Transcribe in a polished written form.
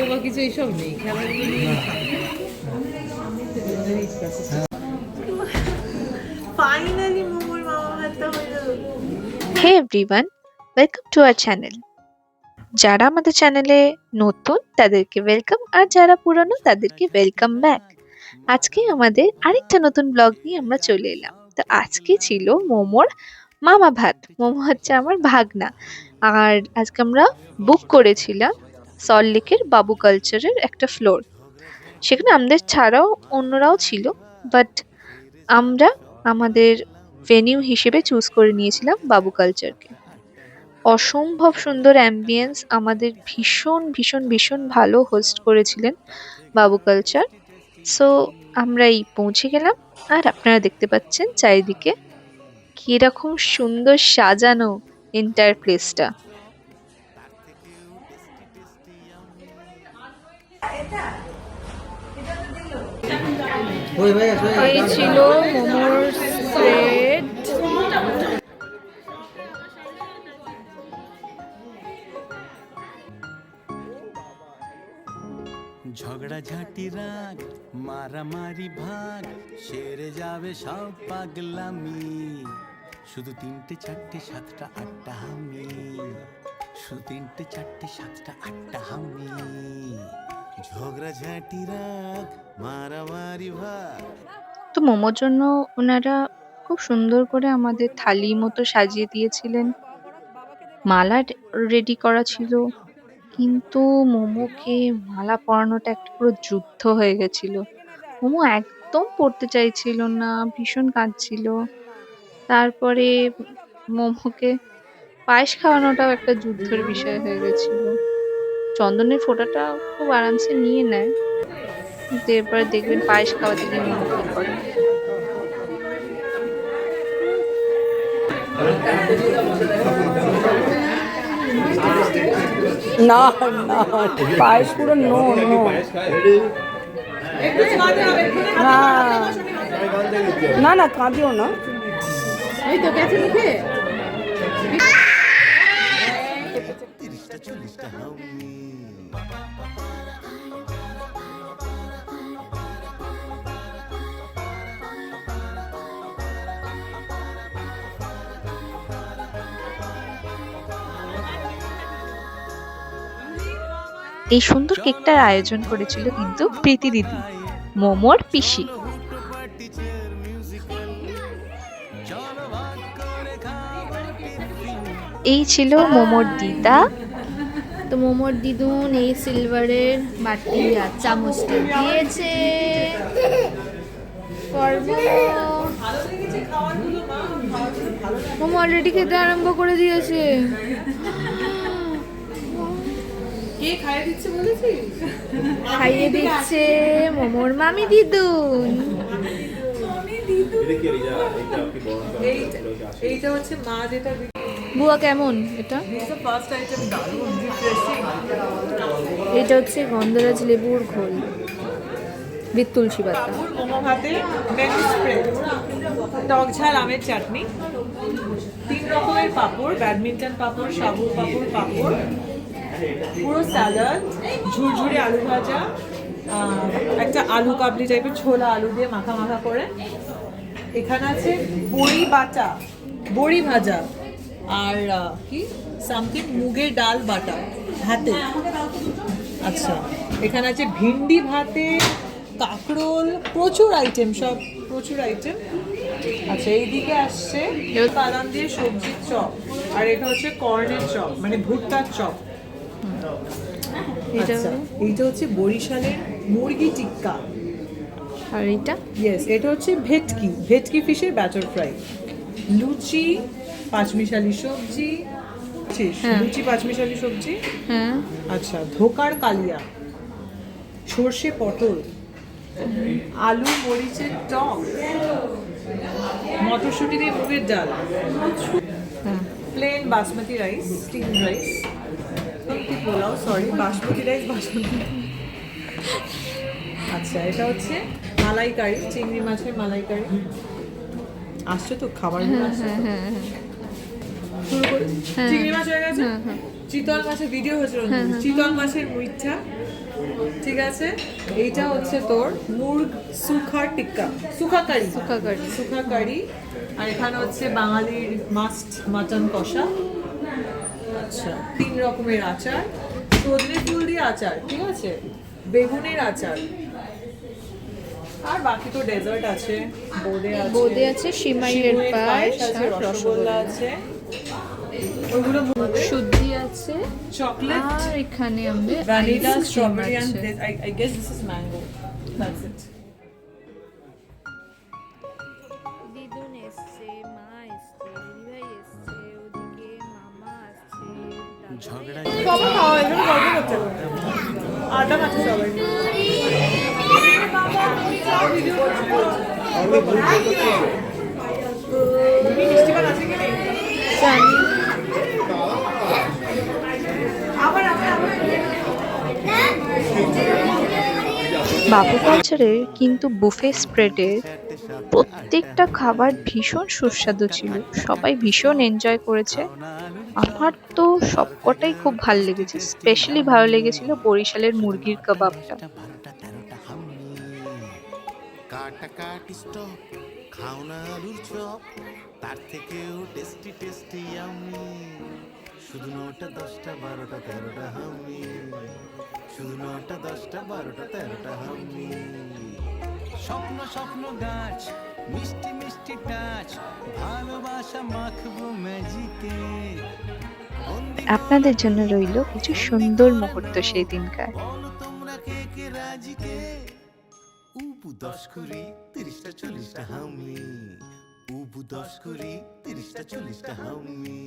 বা কিছু এইসব নেই, খেলাধুলো নিয়ে ফাইনালি মোমোর মামা ভাতটা হলো। Hey everyone, welcome to our channel. যারা আমাদের চ্যানেলে নতুন তাদেরকে ওয়েলকাম, আর যারা পুরনো তাদেরকে ওয়েলকাম ব্যাক। আজকে আমাদের আরেকটা নতুন ব্লগ নিয়ে আমরা চলে এলাম। তো আজকে ছিল মোমোর মামা ভাত। মোমো হচ্ছে আমার ভাগনা। আর আজকে আমরা বুক করেছিলাম সল্টলেকের বাবু কালচারের একটা ফ্লোর। সেখানে আমাদের ছাড়াও অন্যরাও ছিল, বাট আমরা আমাদের ভেনিউ হিসেবে চুজ করে নিয়েছিলাম বাবু কালচারকে। অসম্ভব সুন্দর অ্যাম্বিয়েন্স, আমাদের ভীষণ ভীষণ ভীষণ ভালো হোস্ট করেছিলেন বাবু কালচার। সো আমরা এই পৌঁছে গেলাম, আর আপনারা দেখতে পাচ্ছেন চারিদিকে কিরকম সুন্দর সাজানো এন্টায়ার প্লেসটা। এই ছিল মোমোর সেট। ঝগড়াঝাটি রাগ মারামারি ভাগ সেরে যাবে সব পাগলামি, শুধু 3টে 4টে 7টা 8টা হামি, শুধু 3টে 4টে 7টা 8টা হামি। ঝগড়াঝাটি রাগ মারামারি ভাগ। তো মোমোর জন্য ওনারা খুব সুন্দর করে আমাদের থালি মতো সাজিয়ে দিয়েছিলেন, মালা রেডি করা ছিল। কিন্তু মোমোকে মালা পরানোটা একটা পুরো যুদ্ধ হয়ে গেছিল। মোমো একদম পড়তে চাইছিল না, ভীষণ কাঁদছিল। তারপরে মোমোকে পায়েস খাওয়ানোটাও একটা যুদ্ধের বিষয় হয়ে গেছিল। চন্দনের ফোঁটাটা খুব আরামসে নিয়ে নেয়, কিন্তু এরপরে দেখবেন পায়েস খাওয়াতে গিয়ে মোমো কি করে। না না, পায়েস পুরো নো নো। না না না, কাঁদিও না। এই তো গেছে মুখে। এই সুন্দর কেকটার আয়োজন করেছিল কিন্তু প্রীতি দিদি, মোমোর পিসি। এই ছিল মোমোর দিদা। তো মোমোর দিদুন এই সিলভারের বাটি আর চামচটা দিয়েছে। মোমো অলরেডি খেতে আরম্ভ করে দিয়েছে। কে খাইয়ে দিচ্ছে বলেছিস? খাইয়ে দিচ্ছে মোমোর মামি দিদুন। এইটা হচ্ছে মা যেটা বুয়া কেমন এটা? ফার্স্ট আইটেম, দারুণ রিফ্রেশিং। এটা হচ্ছে গন্ধরাজ লেবুর ঘোল উইথ তুলসী পাতা। মোমো ভাতে মেনু স্প্রেড, টক ঝাল আমের চাটনি, 3 রকমের পাঁপড়, ব্যাডমিন্টন পাঁপড়, সাবু পাঁপড়, পাঁপড়, পুরো স্যালাড, ঝুরঝুরে আলু ভাজা, একটা আলু কাবলি টাইপের ছোলা আলু দিয়ে মাখা মাখা করে। এখানে আছে বড়ি বাটা, বড়ি ভাজা, আর কি সামথিং মুগের ডাল বাটা ভাতে। আচ্ছা, এখানে আছে ভিন্ডি ভাতে, কাঁকরোল, প্রচুর আইটেম, সব প্রচুর আইটেম। আচ্ছা, এইদিকে আসছে বাদাম দিয়ে সবজির চপ, আর এটা হচ্ছে কর্নের চপ, মানে ভুট্টার চপ। আচ্ছা, এইটা হচ্ছে বরিশালের মুরগি টিক্কা। আর এটা ইয়েস, এটা হচ্ছে ভেটকি, ভেটকি ফিশের ব্যাটার ফ্রাই, লুচি, পাঁচমিশালি সবজি, লুচি পাঁচমিশালি সবজি। হ্যাঁ, আচ্ছা, ধোকার কালিয়া, সর্ষে পটল, আলু মরিচের টক, মটরশুঁটি দিয়ে মুগের ডাল, plain basmati rice, steam rice, pulao, sorry basmati rice, basmati. আচ্ছা, এটা হচ্ছে মালাইকারি, চিংড়ি মাছের মালাইকারি। আসছে তো খাবার শুরু করে। চিংড়ি মাছ হয়ে গেছে, চিতল মাছের ভিডিও হয়েছিল, চিতল মাছের মুইঠা, ঠিক আছে, এইটা হচ্ছে তোর মুর্গ সুখা টিক্কা, সুখা কারি, সুখা কারি। সুখা কারি। আর এখানে হচ্ছে বাঙালির মাস্ট মাটন কষা। আচ্ছা, 3 রকমের আচার, সজনে ফুল দিয়ে আচার, ঠিক আছে, বেগুনের আচার, আর বাকি তো ডেজার্ট আছে, বোঁদে আছে, সিমাইয়ের পায়েস আছে, আর রসগোল্লা রসগোল্লা আছে, ওগুলো সুদ্ধি আছে, চকলেট, আর এখানে আমাদের ভ্যানিলা, ice cream স্ট্রবেরি আছে। and I guess this is mango. That's it. দিদুন এসছে, মা এসছে, দিদিভাই এসছে, ওদিকে মামা আসছে, ঝগড়া সবাই খাওয়া হয়ে গেল, গল্প করতে হবে। আড্ডা মারছে সবাই। মিষ্টি পান আছে কি নেই? জানি বাবু কালচারের কিন্তু বুফে স্প্রেডের প্রত্যেকটা খাবার ভীষণ সুস্বাদু ছিল, সবাই ভীষণ এনজয় করেছে। আমার তো সবকটাই খুব ভালো লেগেছে, স্পেশালি ভালো লেগেছিল বরিশালের মুরগির কাবাবটা। 12টা হাম্মি কাটা কাটি স্টপ খাও না আলুর চপ তার থেকেও টেস্টি টেস্টি আমি শুধু 9টা 10টা 12টা 13টা হাম্মি শুধু 9টা 10টা 12টা 13টা হাম্মি স্বপ্ন স্বপ্ন গাছ মিষ্টি মিষ্টি টাচ ভালোবাসা মাখবো ম্যাজিকে আপনাদের জন্য রইল কিছু সুন্দর মুহূর্ত সেই দিনকার। বলো তোমরা কে কে রাজি কে উবু 10 কুড়ি 30টা 40টা হামি উবু 10 কুড়ি 30টা 40টা হামি